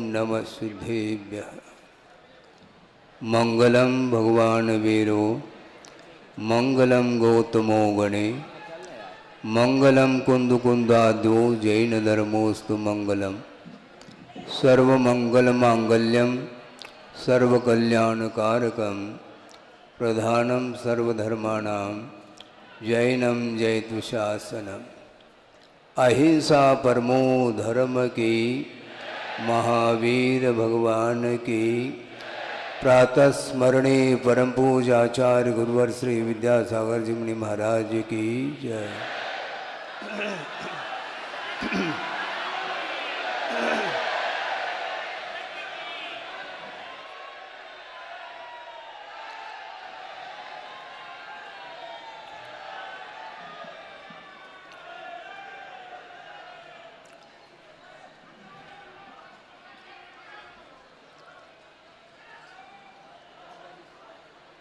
नमः सिद्धेभ्यः। मंगलम भगवान वीरो मंगलम गौतमो गणे मंगलम कुंदकुंदाद्यो जैन धर्मोस्तु मंगलम सर्वमंगल मांगल्यम सर्वकल्याणकारकम प्रधानम सर्वधर्माणां जैनम जयतु शासनम। अहिंसा परमो धर्म की महावीर भगवान की प्रातः स्मरणे परम पूजाचार्य गुरुवर श्री विद्यासागर जी मुनि महाराज की जय।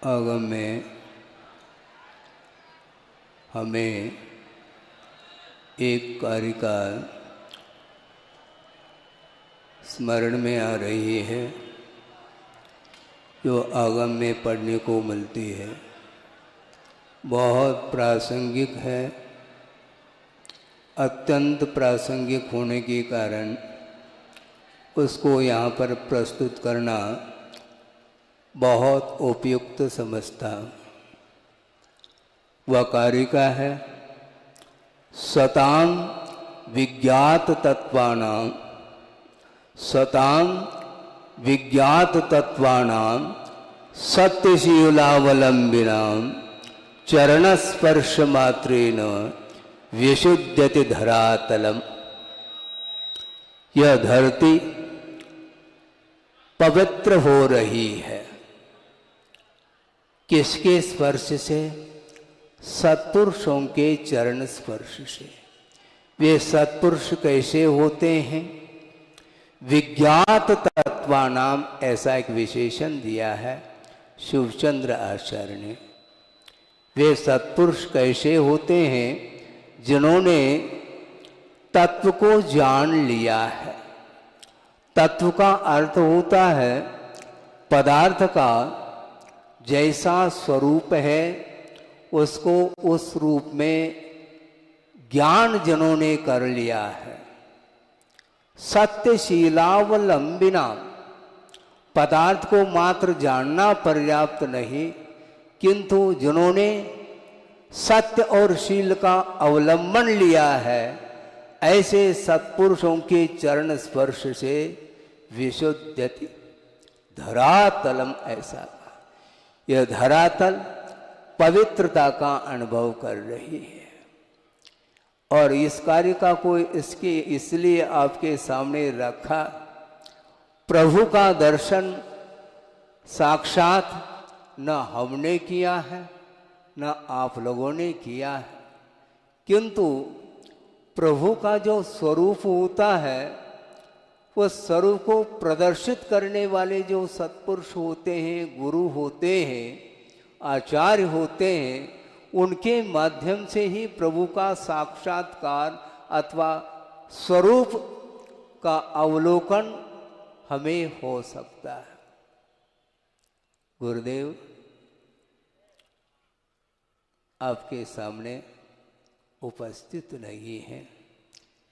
आगम में हमें एक कारिका स्मरण में आ रही है जो आगम में पढ़ने को मिलती है। बहुत प्रासंगिक है। अत्यंत प्रासंगिक होने के कारण उसको यहाँ पर प्रस्तुत करना बहुत उपयुक्त समझता। वह कारिका है सतां विज्ञात तत्वानां सत्यशीलावलंबिनां चरणस्पर्श मात्रेण विशुद्धति धरातलम। यह धरती पवित्र हो रही है। किसके स्पर्श से? सत्पुरुषों के चरण स्पर्श से। वे सत्पुरुष कैसे होते हैं? विज्ञात तत्वानाम ऐसा एक विशेषण दिया है शिवचंद्र आचार्य ने। वे सत्पुरुष कैसे होते हैं? जिन्होंने तत्व को जान लिया है। तत्व का अर्थ होता है पदार्थ का जैसा स्वरूप है उसको उस रूप में ज्ञान जिन्होंने कर लिया है। सत्यशीलावलंबिना, पदार्थ को मात्र जानना पर्याप्त नहीं, किंतु जिन्होंने सत्य और शील का अवलंबन लिया है, ऐसे सत्पुरुषों के चरण स्पर्श से विशुद्धति धरातलम। ऐसा यह धरातल पवित्रता का अनुभव कर रही है। और इस कारिका को इसलिए आपके सामने रखा, प्रभु का दर्शन साक्षात न हमने किया है न आप लोगों ने किया है, किंतु प्रभु का जो स्वरूप होता है उस स्वरूप को प्रदर्शित करने वाले जो सत्पुरुष होते हैं, गुरु होते हैं, आचार्य होते हैं, उनके माध्यम से ही प्रभु का साक्षात्कार अथवा स्वरूप का अवलोकन हमें हो सकता है। गुरुदेव आपके सामने उपस्थित नहीं है,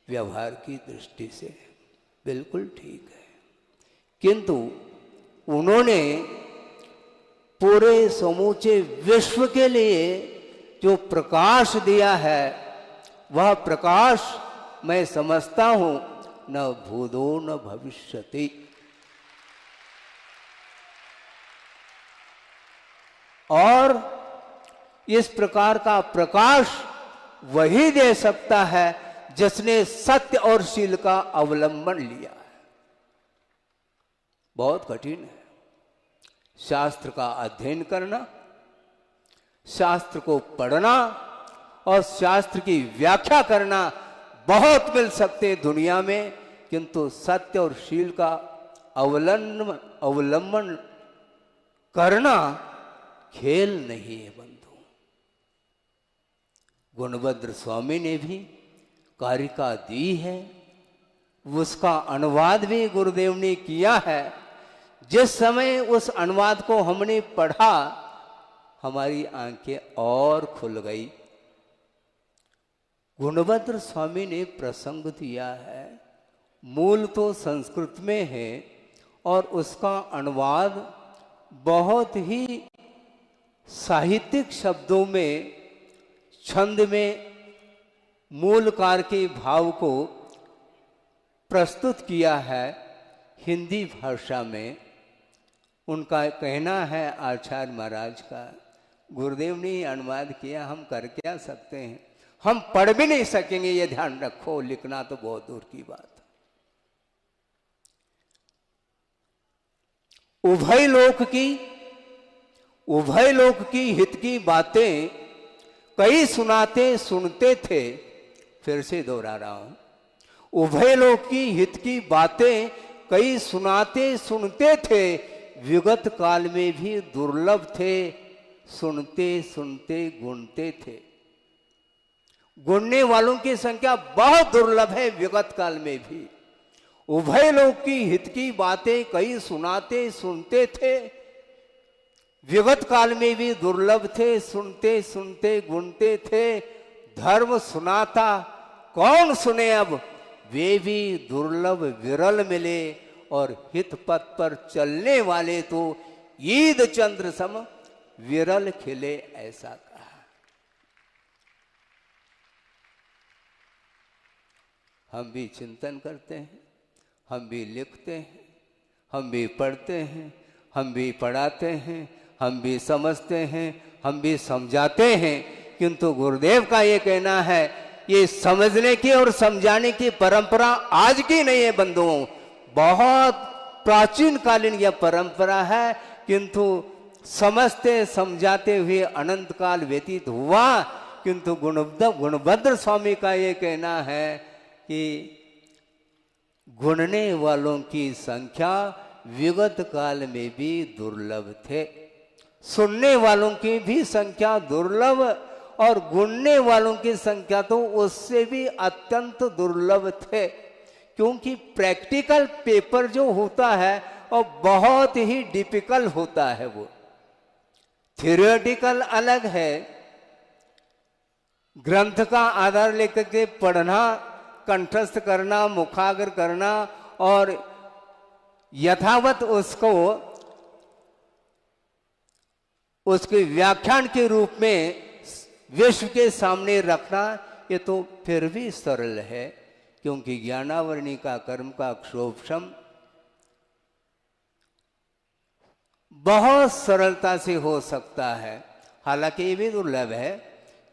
व्यवहार की दृष्टि से बिल्कुल ठीक है, किंतु उन्होंने पूरे समूचे विश्व के लिए जो प्रकाश दिया है वह प्रकाश मैं समझता हूं न भूतो न भविष्यति। और इस प्रकार का प्रकाश वही दे सकता है जिसने सत्य और शील का अवलंबन लिया है। बहुत कठिन है शास्त्र का अध्ययन करना, शास्त्र को पढ़ना और शास्त्र की व्याख्या करना। बहुत मिल सकते हैं दुनिया में, किंतु सत्य और शील का अवलंबन करना खेल नहीं है बंधु। गुणभद्र स्वामी ने भी कारिका दी है, उसका अनुवाद भी गुरुदेव ने किया है। जिस समय उस अनुवाद को हमने पढ़ा, हमारी आंखें और खुल गई। गुणभद्र स्वामी ने प्रसंग दिया है, मूल तो संस्कृत में है और उसका अनुवाद बहुत ही साहित्यिक शब्दों में, छंद में मूलकार के भाव को प्रस्तुत किया है हिंदी भाषा में। उनका कहना है आचार्य महाराज का, गुरुदेव ने अनुवाद किया, हम कर क्या सकते हैं, हम पढ़ भी नहीं सकेंगे, ये ध्यान रखो, लिखना तो बहुत दूर की बात है। उभय लोक की हित की बातें कई सुनाते सुनते थे, फिर से दोहरा रहा हूं, उभय लोक की हित की बातें कई सुनाते सुनते थे, विगत काल में भी दुर्लभ थे, सुनते सुनते गुणते थे। गुणने वालों की संख्या बहुत दुर्लभ है विगत काल में भी। उभय लोक की हित की बातें कई सुनाते सुनते थे, विगत काल में भी दुर्लभ थे, सुनते सुनते गुणते थे। धर्म सुनाता कौन सुने अब, वे भी दुर्लभ विरल मिले, और हित पथ पर चलने वाले तो ईद चंद्र सम विरल खिले, ऐसा कहा। हम भी चिंतन करते हैं, हम भी लिखते हैं, हम भी पढ़ते हैं, हम भी पढ़ाते हैं, हम भी समझते हैं, हम भी समझाते हैं, किंतु गुरुदेव का ये कहना है, ये समझने की और समझाने की परंपरा आज की नहीं है बंधुओं, बहुत प्राचीन कालीन यह परंपरा है, किंतु समझते समझाते हुए अनंत काल व्यतीत हुआ। किंतु गुणभद्र स्वामी का ये कहना है कि गुणने वालों की संख्या विगत काल में भी दुर्लभ थे, सुनने वालों की भी संख्या दुर्लभ, और गुणने वालों की संख्या तो उससे भी अत्यंत दुर्लभ थे। क्योंकि प्रैक्टिकल पेपर जो होता है और बहुत ही डिफिकल्ट होता है, वो थियोरेटिकल अलग है, ग्रंथ का आधार लेकर के पढ़ना, कंठस्थ करना, मुखाग्र करना और यथावत उसको उसके व्याख्यान के रूप में विश्व के सामने रखना, ये तो फिर भी सरल है। क्योंकि ज्ञानावरणी का कर्म का क्षोभशम बहुत सरलता से हो सकता है, हालांकि ये भी दुर्लभ है,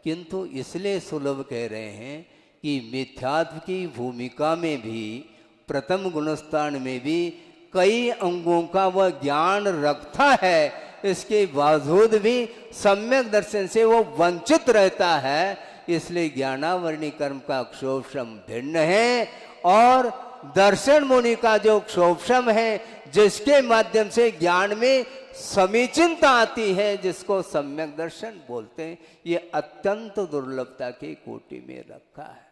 किंतु इसलिए सुलभ कह रहे हैं कि मिथ्यात्व की भूमिका में भी, प्रथम गुणस्थान में भी कई अंगों का वह ज्ञान रखता है, इसके बावजूद भी सम्यक दर्शन से वो वंचित रहता है। इसलिए ज्ञानावरणी कर्म का क्षोभशम भिन्न है, और दर्शन मुनि का जो क्षोभशम है, जिसके माध्यम से ज्ञान में समीचीनता आती है, जिसको सम्यक दर्शन बोलते हैं, ये अत्यंत दुर्लभता की कोटि में रखा है।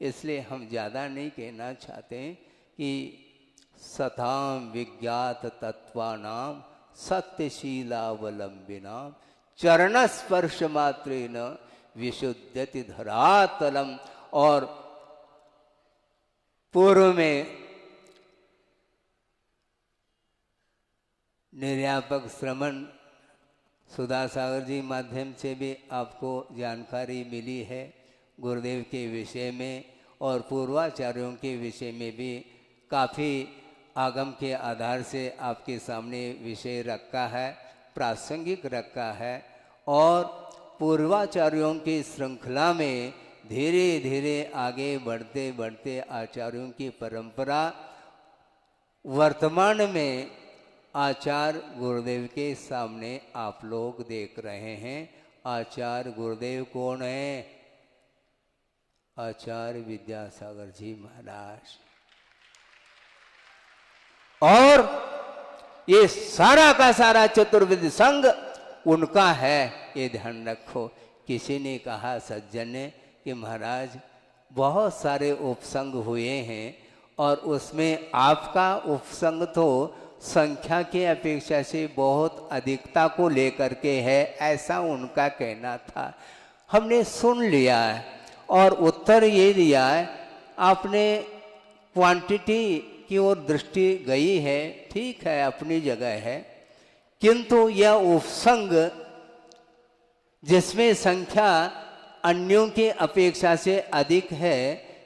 इसलिए हम ज़्यादा नहीं कहना चाहते कि सताम विज्ञात तत्वानाम सत्यशीलावलंबिनाम चरण स्पर्श मात्रेन विशुद्धति धरातलम। और पूर्व में निर्यापक श्रमण सुधा सागर जी माध्यम से भी आपको जानकारी मिली है गुरुदेव के विषय में, और पूर्वाचार्यों के विषय में भी काफ़ी आगम के आधार से आपके सामने विषय रखा है, प्रासंगिक रखा है। और पूर्वाचार्यों की श्रृंखला में धीरे धीरे आगे बढ़ते बढ़ते आचार्यों की परंपरा वर्तमान में आचार्य गुरुदेव के सामने आप लोग देख रहे हैं। आचार्य गुरुदेव कौन है? आचार्य विद्यासागर जी महाराज। और ये सारा का सारा चतुर्विध संघ उनका है, ये ध्यान रखो। किसी ने कहा सज्जन ने कि महाराज बहुत सारे उपसंग हुए हैं और उसमें आपका उपसंग तो संख्या की अपेक्षा से बहुत अधिकता को लेकर के है, ऐसा उनका कहना था। हमने सुन लिया है और उत्तर ये दिया है, आपने क्वांटिटी की ओर दृष्टि गई है, ठीक है, अपनी जगह है, किंतु यह उपसंग जिसमें संख्या अन्यों की अपेक्षा से अधिक है,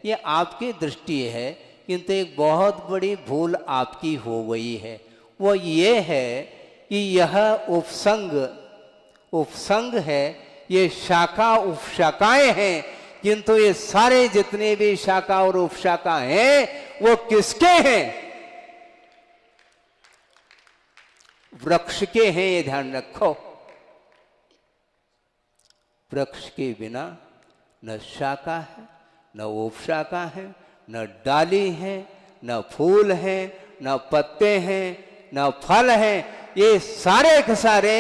ये आपकी दृष्टि है, किंतु एक बहुत बड़ी भूल आपकी हो गई है। वो ये है कि यह उपसंग है, ये शाखा उपशाखाएं हैं, किंतु ये सारे जितने भी शाखा और उपशाखा हैं वो किसके हैं? वृक्ष के हैं, ये ध्यान रखो। वृक्ष के बिना न शाखा है, न उपशाखा है, न डाली है, न फूल है, न पत्ते हैं, न फल है। ये सारे के सारे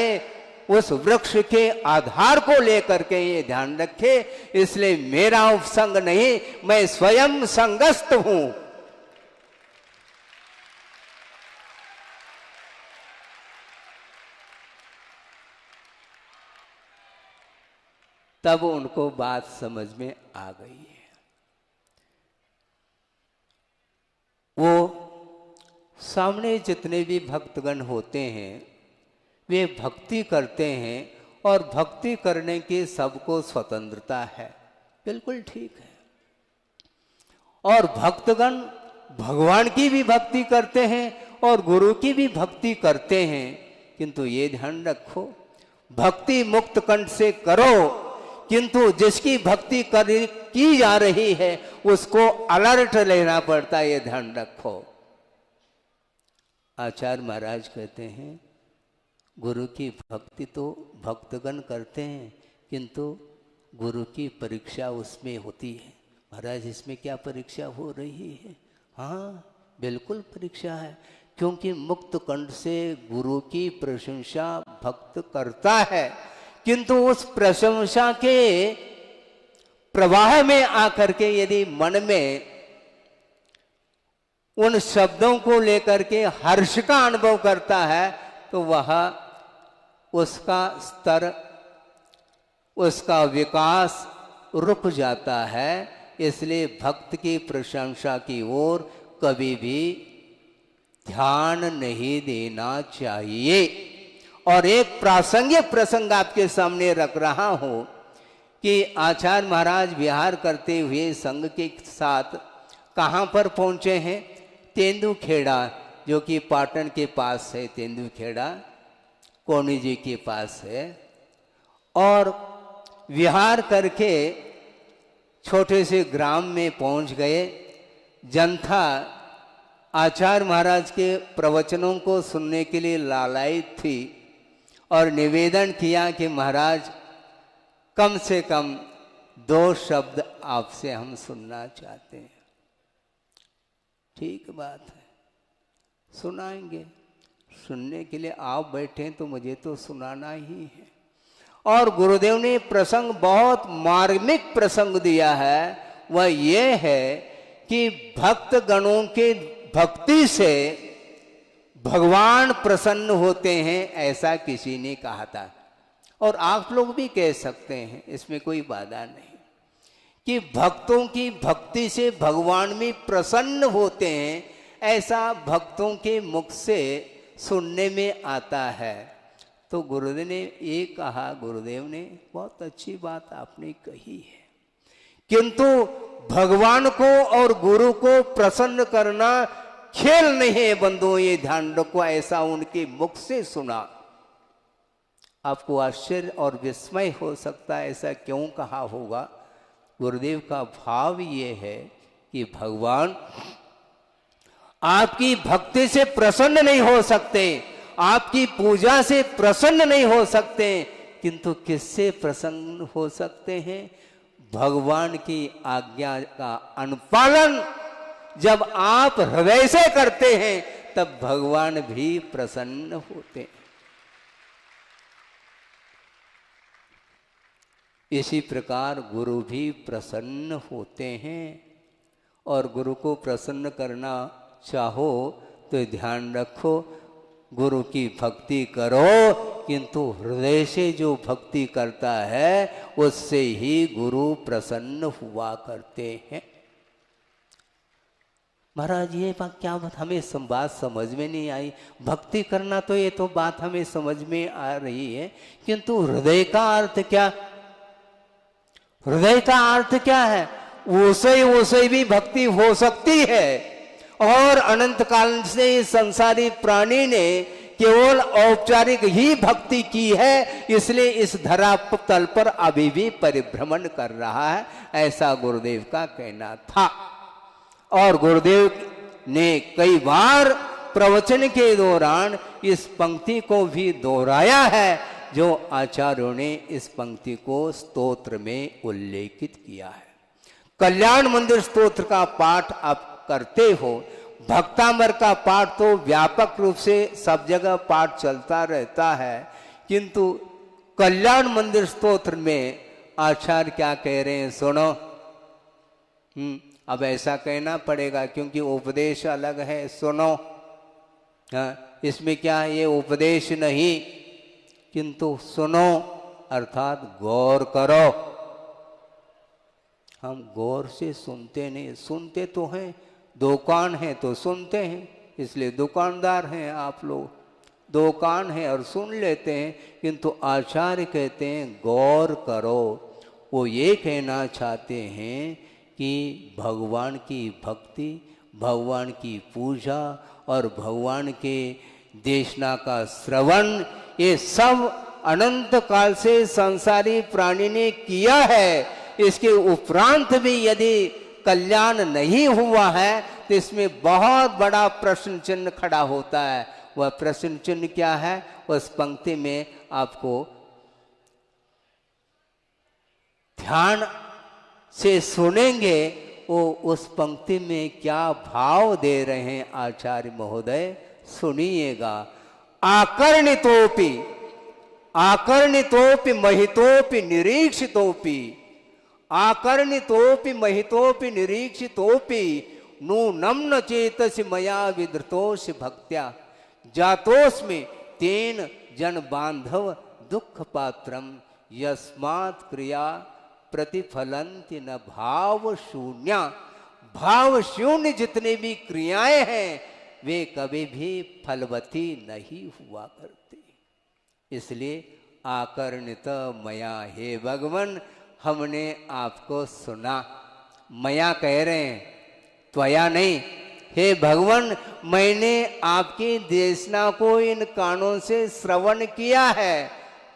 उस वृक्ष के आधार को लेकर के ये ध्यान रखे। इसलिए मेरा उपसंग नहीं, मैं स्वयं संगस्त हूं। तब उनको बात समझ में आ गई है। वो सामने जितने भी भक्तगण होते हैं वे भक्ति करते हैं और भक्ति करने की सबको स्वतंत्रता है, बिल्कुल ठीक है। और भक्तगण भगवान की भी भक्ति करते हैं और गुरु की भी भक्ति करते हैं, किंतु ये ध्यान रखो, भक्ति मुक्त कंठ से करो, किंतु जिसकी भक्ति की जा रही है उसको अलर्ट लेना पड़ता है, ये ध्यान रखो। आचार्य महाराज कहते हैं गुरु की भक्ति तो भक्तगण करते हैं, किंतु गुरु की परीक्षा उसमें होती है। महाराज इसमें क्या परीक्षा हो रही है? हाँ बिल्कुल परीक्षा है, क्योंकि मुक्त कंठ से गुरु की प्रशंसा भक्त करता है, किंतु उस प्रशंसा के प्रवाह में आकर के यदि मन में उन शब्दों को लेकर के हर्ष का अनुभव करता है तो वह उसका स्तर, उसका विकास रुक जाता है। इसलिए भक्त की प्रशंसा की ओर कभी भी ध्यान नहीं देना चाहिए। और एक प्रासंगिक प्रसंग आपके सामने रख रहा हूं कि आचार्य महाराज विहार करते हुए संघ के साथ कहां पर पहुंचे हैं? तेंदुखेड़ा, जो कि पाटन के पास है। तेंदुखेड़ा कोनी जी के पास है। और विहार करके छोटे से ग्राम में पहुंच गए। जनता आचार्य महाराज के प्रवचनों को सुनने के लिए लालायित थी और निवेदन किया कि महाराज कम से कम 2 शब्द आपसे हम सुनना चाहते हैं। ठीक बात है, सुनाएंगे। सुनने के लिए आप बैठे तो मुझे तो सुनाना ही है। और गुरुदेव ने प्रसंग बहुत मार्मिक प्रसंग दिया है। वह ये है कि भक्त गणों के भक्ति से भगवान प्रसन्न होते हैं, ऐसा किसी ने कहा था। और आप लोग भी कह सकते हैं, इसमें कोई बाधा नहीं, कि भक्तों की भक्ति से भगवान में प्रसन्न होते हैं, ऐसा भक्तों के मुख से सुनने में आता है। तो गुरुदेव ने ये कहा, गुरुदेव ने बहुत अच्छी बात आपने कही है, किंतु भगवान को और गुरु को प्रसन्न करना खेल नहीं है बंधुओं, ये ध्यान रखो। ऐसा उनके मुख से सुना। आपको आश्चर्य और विस्मय हो सकता है, ऐसा क्यों कहा होगा। गुरुदेव का भाव ये है कि भगवान आपकी भक्ति से प्रसन्न नहीं हो सकते, आपकी पूजा से प्रसन्न नहीं हो सकते, किंतु किससे प्रसन्न हो सकते हैं? भगवान की आज्ञा का अनुपालन जब आप हृदय से करते हैं तब भगवान भी प्रसन्न होते हैं। इसी प्रकार गुरु भी प्रसन्न होते हैं और गुरु को प्रसन्न करना चाहो तो ध्यान रखो, गुरु की भक्ति करो, किंतु हृदय से जो भक्ति करता है उससे ही गुरु प्रसन्न हुआ करते हैं। महाराज ये बात क्या बात, हमें बात समझ में नहीं आई। भक्ति करना तो ये तो बात हमें समझ में आ रही है, किंतु हृदय का अर्थ क्या? हृदय का अर्थ क्या है? उसे भी भक्ति हो सकती है। और अनंत काल से इस संसारी प्राणी ने केवल औपचारिक ही भक्ति की है, इसलिए इस धरा तल पर अभी भी परिभ्रमण कर रहा है, ऐसा गुरुदेव का कहना था। और गुरुदेव ने कई बार प्रवचन के दौरान इस पंक्ति को भी दोहराया है, जो आचार्यों ने इस पंक्ति को स्तोत्र में उल्लेखित किया है। कल्याण मंदिर स्तोत्र का पाठ आप करते हो, भक्तामर का पाठ तो व्यापक रूप से सब जगह पाठ चलता रहता है, किंतु कल्याण मंदिर स्तोत्र में आचार्य क्या कह रहे हैं सुनो। अब ऐसा कहना पड़ेगा क्योंकि उपदेश अलग है, सुनो। हाँ, इसमें क्या है, ये उपदेश नहीं किंतु सुनो अर्थात गौर करो। हम गौर से सुनते नहीं, सुनते तो हैं, दुकान है तो सुनते हैं, इसलिए दुकानदार हैं आप लोग, दुकान है और सुन लेते हैं, किंतु आचार्य कहते हैं गौर करो। वो ये कहना चाहते हैं कि भगवान की भक्ति, भगवान की पूजा और भगवान के देशना का श्रवण, ये सब अनंत काल से संसारी प्राणी ने किया है। इसके उपरांत भी यदि कल्याण नहीं हुआ है तो इसमें बहुत बड़ा प्रश्न चिन्ह खड़ा होता है। वह प्रश्न चिन्ह क्या है, उस पंक्ति में आपको ध्यान से सुनेंगे, वो उस पंक्ति में क्या भाव दे रहे हैं आचार्य महोदय, सुनिएगा। आकर्णितोपि आकर्णितोपि महितोपि निरीक्षितोपि, आकर्णितोपि महितोपि निरीक्षितोपि नूनं न चेतसि मया विधृतोसि भक्त्या जातोस्मि तेन जन बांधव दुख पात्रम यस्मात् क्रिया प्रतिफलन्ति न भाव शून्या। भाव शून्य जितने भी क्रियाएं हैं वे कभी भी फलवती नहीं हुआ करती। इसलिए आकर्णित मया, हे भगवान हमने आपको सुना, मया कह रहे हैं त्वया नहीं, हे भगवान मैंने आपकी देशना को इन कानों से श्रवण किया है।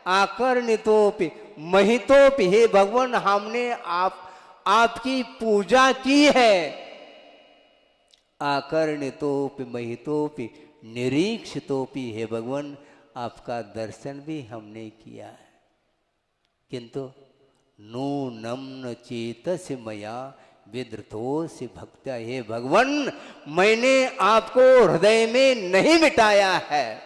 आकर्णितोपि महितोपि, हे भगवान हमने आपकी पूजा की है। आकर्णितोपि महितोपि निरीक्षितोपि, हे भगवान आपका दर्शन भी हमने किया है, किंतु नूनं न चेतसि मया विधृतोसि भक्त्या, हे भगवान मैंने आपको हृदय में नहीं मिटाया है।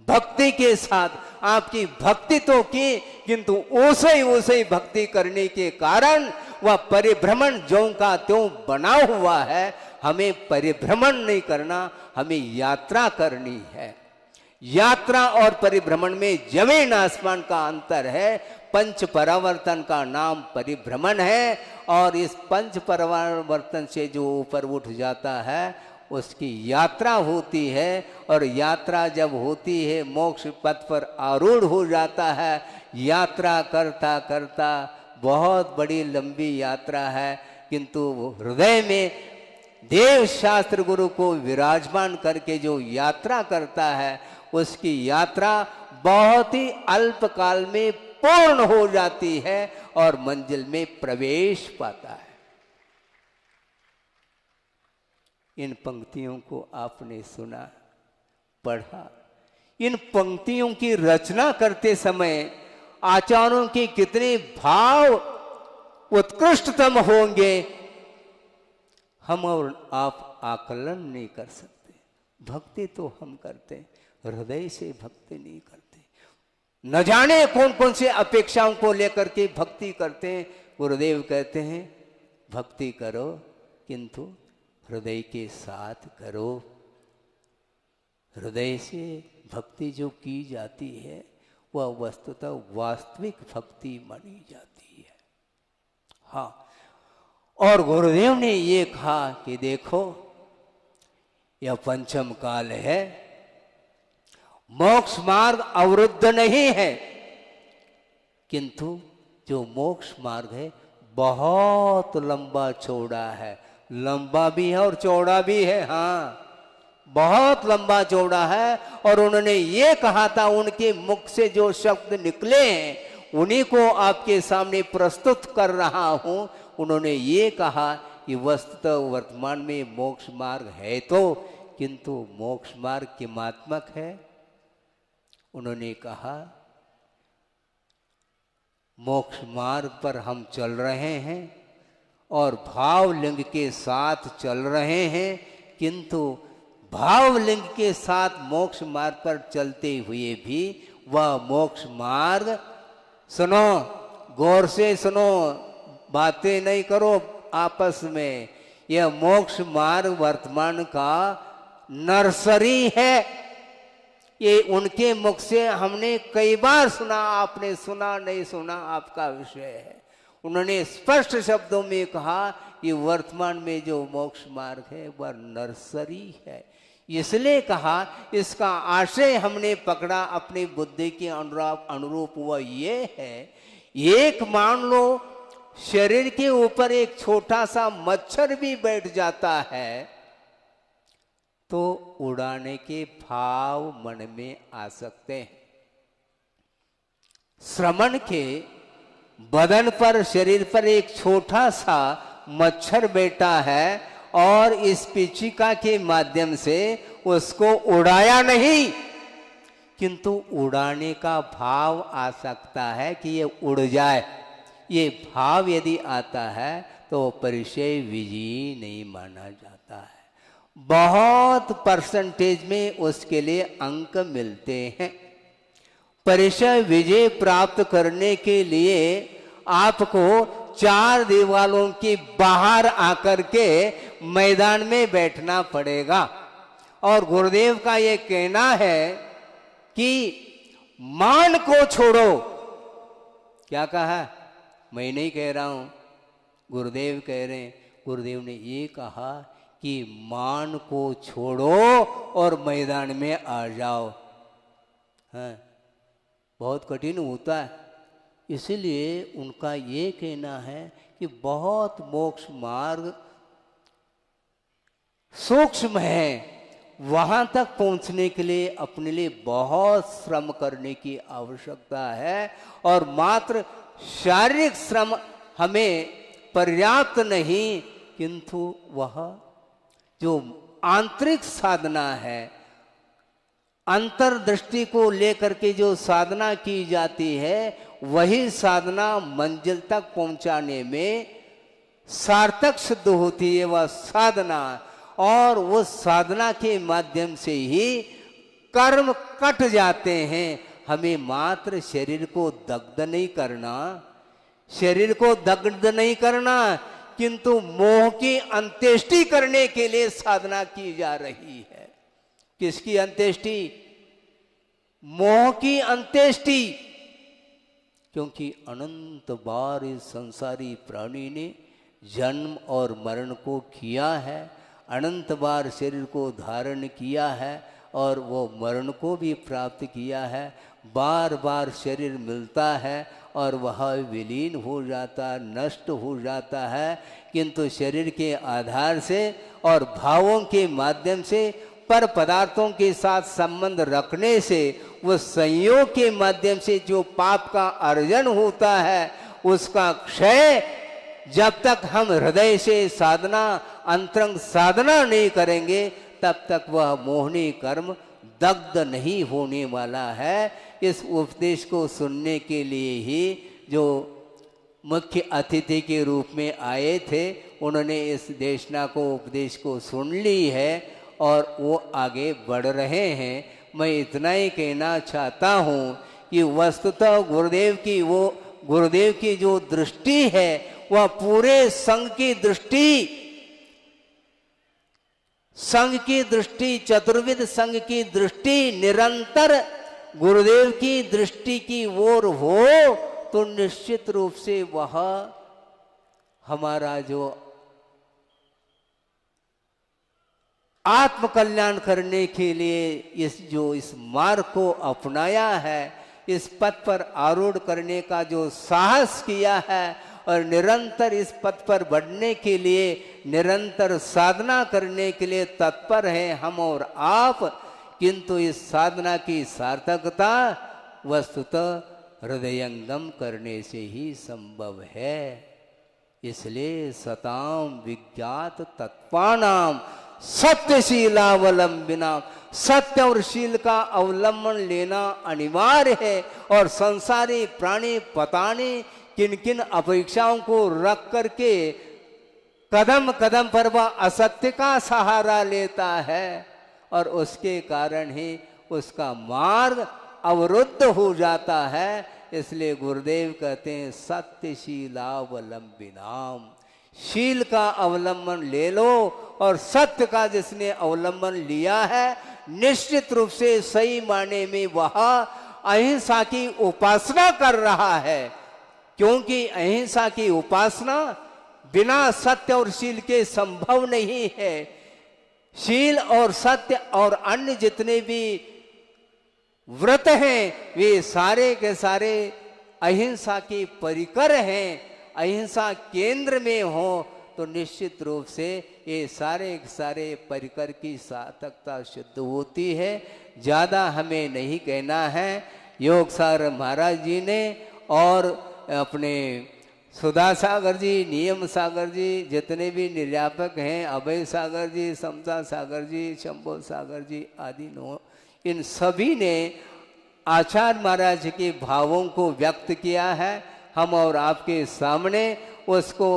भक्ति के साथ आपकी भक्ति तो की, किंतु उसे भक्ति करने के कारण वह परिभ्रमण ज्यों का त्यों बना हुआ है। हमें परिभ्रमण नहीं करना, हमें यात्रा करनी है। यात्रा और परिभ्रमण में जमीन आसमान का अंतर है। पंच परावर्तन का नाम परिभ्रमण है, और इस पंच परावर्तन से जो ऊपर उठ जाता है उसकी यात्रा होती है। और यात्रा जब होती है मोक्ष पथ पर आरूढ़ हो जाता है। यात्रा करता करता बहुत बड़ी लंबी यात्रा है, किंतु हृदय में देव शास्त्र गुरु को विराजमान करके जो यात्रा करता है उसकी यात्रा बहुत ही अल्प काल में पूर्ण हो जाती है और मंजिल में प्रवेश पाता है। इन पंक्तियों को आपने सुना, पढ़ा। इन पंक्तियों की रचना करते समय आचार्यों के कितने भाव उत्कृष्टतम होंगे, हम और आप आकलन नहीं कर सकते। भक्ति तो हम करते हैं, हृदय से भक्ति नहीं करते। न जाने कौन कौन से अपेक्षाओं को लेकर के भक्ति करते हैं। गुरुदेव कहते हैं भक्ति करो किंतु हृदय के साथ करो। हृदय से भक्ति जो की जाती है वह वस्तुतः वास्तविक भक्ति मानी जाती है। हाँ, और गुरुदेव ने ये कहा कि देखो यह पंचम काल है, मोक्ष मार्ग अवरुद्ध नहीं है, किंतु जो मोक्ष मार्ग है बहुत लंबा चौड़ा है, लंबा भी है और चौड़ा भी है। हाँ, बहुत लंबा चौड़ा है। और उन्होंने ये कहा था, उनके मुख से जो शब्द निकले हैं उन्हीं को आपके सामने प्रस्तुत कर रहा हूं। उन्होंने ये कहा कि वस्तुतः वर्तमान में मोक्ष मार्ग है तो, किंतु मोक्ष मार्ग किमात्मक है। उन्होंने कहा मोक्ष मार्ग पर हम चल रहे हैं और भावलिंग के साथ चल रहे हैं, किंतु भावलिंग के साथ मोक्ष मार्ग पर चलते हुए भी वह मोक्ष मार्ग, सुनो गौर से सुनो, बातें नहीं करो आपस में, यह मोक्ष मार्ग वर्तमान का नर्सरी है। ये उनके मुख से हमने कई बार सुना, आपने सुना नहीं सुना आपका विषय है। उन्होंने स्पष्ट शब्दों में कहा कि वर्तमान में जो मोक्ष मार्ग है वह नर्सरी है। इसलिए कहा इसका आशय हमने पकड़ा अपनी बुद्धि के अनुरूप, वह ये है, एक मान लो शरीर के ऊपर एक छोटा सा मच्छर भी बैठ जाता है तो उड़ाने के भाव मन में आ सकते हैं। श्रमण के बदन पर, शरीर पर एक छोटा सा मच्छर बैठा है और इस पिचिका के माध्यम से उसको उड़ाया नहीं, किंतु उड़ाने का भाव आ सकता है कि ये उड़ जाए। ये भाव यदि आता है तो परिचय विजयी नहीं माना जाता है। बहुत परसेंटेज में उसके लिए अंक मिलते हैं। परिचय विजय प्राप्त करने के लिए आपको चार दीवारों के बाहर आकर के मैदान में बैठना पड़ेगा। और गुरुदेव का ये कहना है कि मान को छोड़ो। क्या कहा? मैं नहीं कह रहा हूं, गुरुदेव कह रहे हैं। गुरुदेव ने ये कहा कि मान को छोड़ो और मैदान में आ जाओ। हाँ, बहुत कठिन होता है। इसलिए उनका ये कहना है कि बहुत मोक्ष मार्ग सूक्ष्म है, वहां तक पहुंचने के लिए अपने लिए बहुत श्रम करने की आवश्यकता है। और मात्र शारीरिक श्रम हमें पर्याप्त नहीं, किंतु वह जो आंतरिक साधना है, अंतर्दृष्टि को लेकर के जो साधना की जाती है, वही साधना मंजिल तक पहुंचाने में सार्थक सिद्ध होती है। वह साधना, और वो साधना के माध्यम से ही कर्म कट जाते हैं। हमें मात्र शरीर को दग्ध नहीं करना, शरीर को दग्ध नहीं करना, किंतु मोह की अंत्येष्टि करने के लिए साधना की जा रही है। किसकी अंत्येष्टि? मोह की अंत्येष्टि। क्योंकि अनंत बार इस संसारी प्राणी ने जन्म और मरण को किया है, अनंत बार शरीर को धारण किया है और वो मरण को भी प्राप्त किया है। बार बार शरीर मिलता है और वह विलीन हो जाता, नष्ट हो जाता है, किंतु शरीर के आधार से और भावों के माध्यम से पर पदार्थों के साथ संबंध रखने से, वो संयोग के माध्यम से जो पाप का अर्जन होता है उसका क्षय जब तक हम हृदय से साधना, अंतरंग साधना नहीं करेंगे, तब तक वह मोहनी कर्म दग्ध नहीं होने वाला है। इस उपदेश को सुनने के लिए ही जो मुख्य अतिथि के रूप में आए थे, उन्होंने इस देशना को, उपदेश को सुन ली है और वो आगे बढ़ रहे हैं। मैं इतना ही कहना चाहता हूँ कि वस्तुतः गुरुदेव की जो दृष्टि है वह पूरे संघ की दृष्टि संघ की दृष्टि, चतुर्विध संघ की दृष्टि निरंतर गुरुदेव की दृष्टि की ओर हो तो निश्चित रूप से वह हमारा जो आत्म कल्याण करने के लिए इस मार्ग को अपनाया है, इस पथ पर आरूढ़ करने का जो साहस किया है और निरंतर इस पथ पर बढ़ने के लिए निरंतर साधना करने के लिए तत्पर हैं हम और आप, किंतु इस साधना की सार्थकता वस्तुतः हृदयंगम करने से ही संभव है। इसलिए सताम विज्ञात तत्पानाम सत्यशीलावलंबिना, सत्य और शील का अवलंबन लेना अनिवार्य है। और संसारी प्राणी पता नहीं किन किन अपेक्षाओं को रख करके कदम कदम पर वह असत्य का सहारा लेता है और उसके कारण ही उसका मार्ग अवरुद्ध हो जाता है। इसलिए गुरुदेव कहते हैं सत्यशीलावलंबिनाम, शील का अवलंबन ले लो। और सत्य का जिसने अवलंबन लिया है निश्चित रूप से सही मायने में वह अहिंसा की उपासना कर रहा है, क्योंकि अहिंसा की उपासना बिना सत्य और शील के संभव नहीं है। शील और सत्य और अन्य जितने भी व्रत हैं वे सारे के सारे अहिंसा के परिकर हैं। अहिंसा केंद्र में हो तो निश्चित रूप से ये सारे के सारे परिकर की सार्थकता सिद्ध होती है। ज़्यादा हमें नहीं कहना है। योग सागर महाराज जी ने और अपने सुधा सागर जी, नियम सागर जी, जितने भी निर्यापक हैं, अभय सागर जी, समता सागर जी, शंभो सागर जी आदि नो, इन सभी ने आचार्य महाराज के भावों को व्यक्त किया है। हम और आपके सामने उसको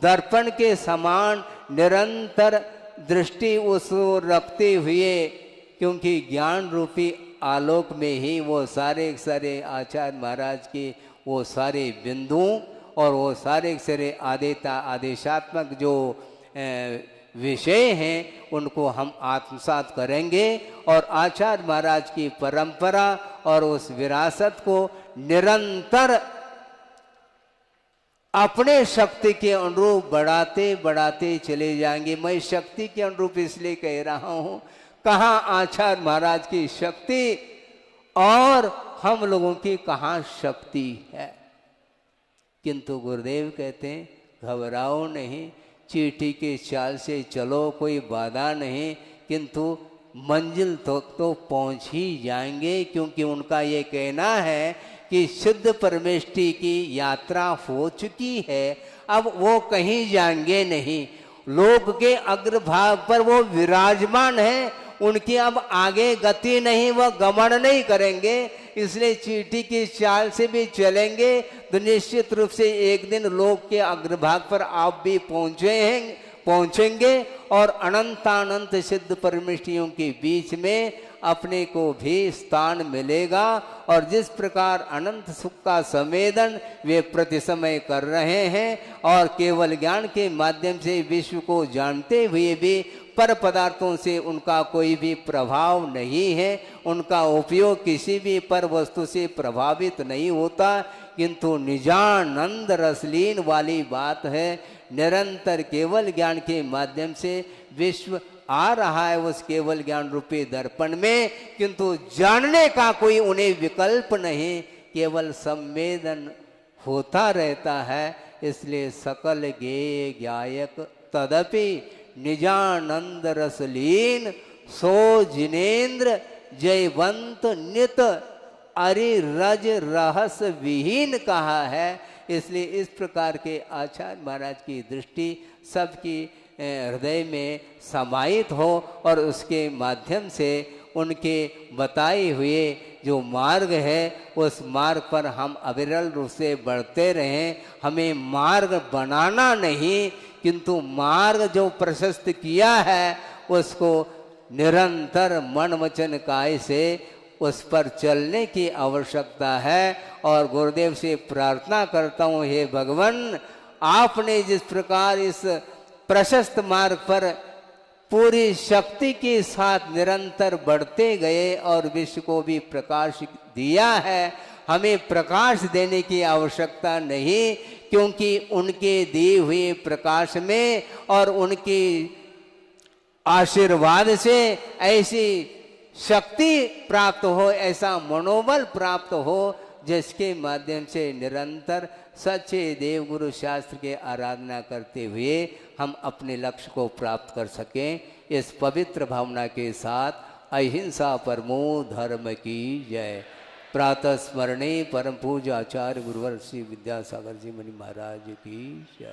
दर्पण के समान निरंतर दृष्टि उसको रखते हुए, क्योंकि ज्ञान रूपी आलोक में ही वो सारे आचार्य महाराज के वो सारे बिंदु और वो सारे आदेशात्मक जो विषय हैं उनको हम आत्मसात करेंगे और आचार्य महाराज की परंपरा और उस विरासत को निरंतर अपने शक्ति के अनुरूप बढ़ाते बढ़ाते चले जाएंगे। मैं शक्ति के अनुरूप इसलिए कह रहा हूँ, कहाँ आचार्य महाराज की शक्ति और हम लोगों की कहाँ शक्ति है। किंतु गुरुदेव कहते हैं घबराओ नहीं, चींटी के चाल से चलो, कोई बाधा नहीं, किंतु मंजिल तक तो पहुँच ही जाएंगे। क्योंकि उनका ये कहना है कि सिद्ध परमेष्टि की यात्रा हो चुकी है, अब वो कहीं जाएंगे नहीं। लोक के अग्रभाग पर वो विराजमान है, उनकी अब आगे गति नहीं, वह गमन नहीं करेंगे। इसलिए चींटी की चाल से भी चलेंगे तो निश्चित रूप से एक दिन लोक के अग्रभाग पर आप भी पहुंचेंगे और अनंतानंत सिद्ध परमेष्टियों के बीच में अपने को भी स्थान मिलेगा। और जिस प्रकार अनंत सुख का संवेदन वे प्रति समय कर रहे हैं और केवल ज्ञान के माध्यम से विश्व को जानते हुए भी पर पदार्थों से उनका कोई भी प्रभाव नहीं है, उनका उपयोग किसी भी पर वस्तु से प्रभावित नहीं होता, किंतु निजानंद रसलीन वाली बात है। निरंतर केवल ज्ञान के माध्यम से विश्व आ रहा है उस केवल ज्ञान रूपी दर्पण में, किंतु जानने का कोई उन्हें विकल्प नहीं, केवल संवेदन होता रहता है। इसलिए सकल गेय ज्ञायक तदपि निजानंद रसलीन सो जिनेन्द्र जयवंत नित अरिरज रहस विहीन कहा है। इसलिए इस प्रकार के आचार्य महाराज की दृष्टि सबकी हृदय में समाहित हो और उसके माध्यम से उनके बताए हुए जो मार्ग है उस मार्ग पर हम अविरल रूप से बढ़ते रहें। हमें मार्ग बनाना नहीं, किंतु मार्ग जो प्रशस्त किया है उसको निरंतर मन वचन काय से उस पर चलने की आवश्यकता है। और गुरुदेव से प्रार्थना करता हूँ, हे भगवान, आपने जिस प्रकार इस प्रशस्त मार्ग पर पूरी शक्ति के साथ निरंतर बढ़ते गए और विश्व को भी प्रकाश दिया है। हमें प्रकाश देने की आवश्यकता नहीं, क्योंकि उनके दिए हुए प्रकाश में और उनके आशीर्वाद से ऐसी शक्ति प्राप्त हो, ऐसा मनोबल प्राप्त हो, जिसके माध्यम से निरंतर सच्चे देवगुरु शास्त्र के आराधना करते हुए हम अपने लक्ष्य को प्राप्त कर सकें। इस पवित्र भावना के साथ अहिंसा परमो धर्म की जय। प्रातः स्मरणे परम पूज्य आचार्य गुरुवर श्री विद्यासागर जी मुनि महाराज की जय।